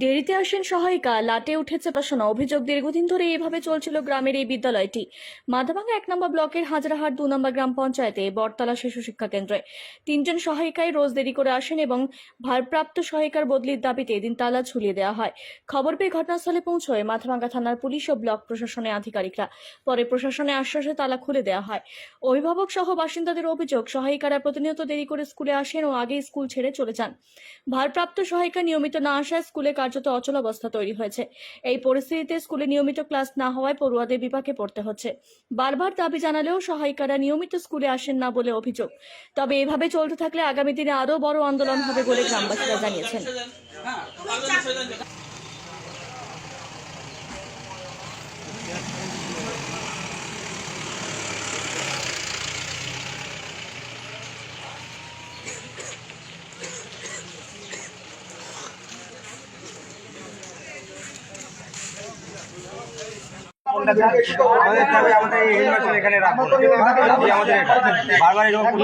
দেরিতে আসেন সহায়িকা, লাটে উঠেছে পড়াশোনা। অভিযোগ, দীর্ঘদিন ধরে এভাবে চলছিল গ্রামের এই বিদ্যালয়টি। মাথাভাঙ্গা ১ নম্বর ব্লকের হাজরাহাট ২ নম্বর গ্রাম পঞ্চায়েতে বটতলা শিশু শিক্ষা কেন্দ্রে ৩ জন সহায়িকাই রোজ দেরি করে আসেন এবং ভারপ্রাপ্ত সহায়িকার বদলির দাবিতে এদিন তালা ঝুলিয়ে দেওয়া হয়। খবর পেয়ে ঘটনাস্থলে পৌঁছয় মাথাভাঙ্গা থানার পুলিশ ও ব্লক প্রশাসনের আধিকারিকরা। পরে প্রশাসনের আশ্বাসে তালা খুলে দেওয়া হয়। অভিভাবক সহ বাসিন্দাদের অভিযোগ, সহায়িকারা প্রতিনিয়ত দেরি করে স্কুলে আসেন ও আগেই স্কুল ছেড়ে চলে যান। ভারপ্রাপ্ত সহায়িকা নিয়মিত না আসায় স্কুলে কার্যত অচলাবস্থা তৈরি হয়েছে। এই পরিস্থিতিতে স্কুলে নিয়মিত ক্লাস না হওয়ায় পড়ুয়াদের বিপাকে পড়তে হচ্ছে। বারবার দাবি জানালেও সহায়িকারা নিয়মিত স্কুলে আসেন না বলে অভিযোগ। তবে এভাবে চলতে থাকলে আগামী দিনে আরও বড় আন্দোলন হবে বলে গ্রামবাসীরা জানিয়েছেন।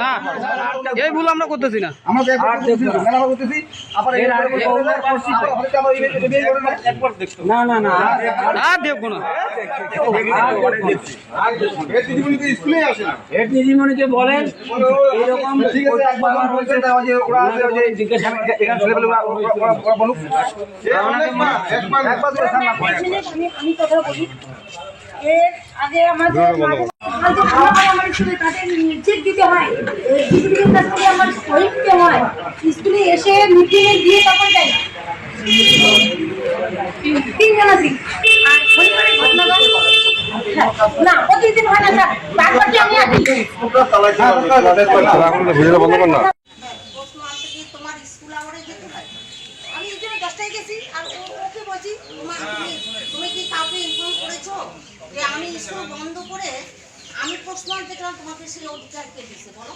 না এই ভুল আমরা করতেছি না। না না না আর দেখবো না। দিদিমণিকে বলেন এরকম এর আগে আমাদের চেক দিতে হয়, আমার সই দিতে হয়, স্কুলে এসে মিটিং এ দিয়ে তখন যাই 3 জন আছি। আর পরিবারের ঘটনা না প্রতিদিন হয় না স্যার, বারবার আমি আসি তোমার স্কুল আওয়ারে যেতে হয়। আমি এই জন্য 10টায় গেছি আর ওকে বলছি তুমি কি কাউকে ইনফর্ম করেছো যে আমি স্কুল বন্ধ করে আমি প্রশ্ন আনতে গেলাম? তোমাকে সেই অধিকার কে দিয়েছে বলো?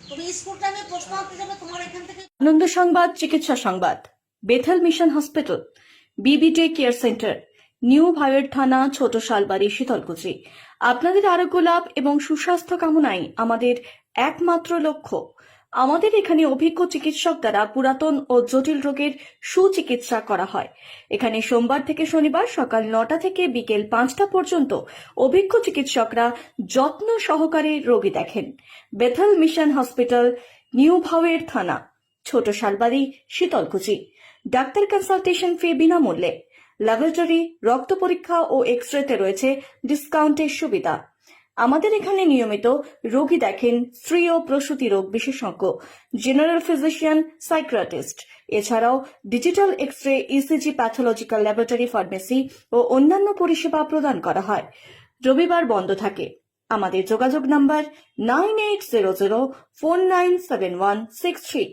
তুমি স্কুল টাইমে প্রশ্ন আনতে যাবে, তোমার এখান থেকে। আনন্দ সংবাদ, চিকিৎসা সংবাদ। বেথেল মিশন হসপিটাল, বিবিডে কেয়ার সেন্টার, নিউ ভাইয়ের থানা, ছোট শালবাড়ি, শীতলকুচি। আপনাদের আরোগ্য লাভ এবং সুস্বাস্থ্য কামনাই আমাদের একমাত্র লক্ষ্য। আমাদের এখানে অভিজ্ঞ চিকিৎসক দ্বারা পুরাতন ও জটিল রোগের সুচিকিৎসা করা হয়। এখানে সোমবার থেকে শনিবার সকাল 9টা থেকে বিকেল 5টা পর্যন্ত অভিজ্ঞ চিকিৎসকরা যত্ন সহকারে রোগী দেখেন। বেথেল মিশন হসপিটাল, নিউ ভাওয়ের থানা, ছোট শালবাড়ি, শীতলকুচি। ডাক্তার কনসালটেশন ফি বিনামূল্যে। ল্যাবরেটরি, রক্ত পরীক্ষা ও এক্স-রেতে রয়েছে ডিসকাউন্টের সুবিধা। আমাদের এখানে নিয়মিত রোগী দেখেন স্ত্রী ও প্রসূতি রোগ বিশেষজ্ঞ, জেনারেল ফিজিশিয়ান, সাইকিয়াট্রিস্ট। এছাড়াও digital x-ray, ECG, pathological laboratory, pharmacy ও অন্যান্য পরিষেবা প্রদান করা হয়। রবিবার বন্ধ থাকে। আমাদের যোগাযোগ নাম্বার 9800497163।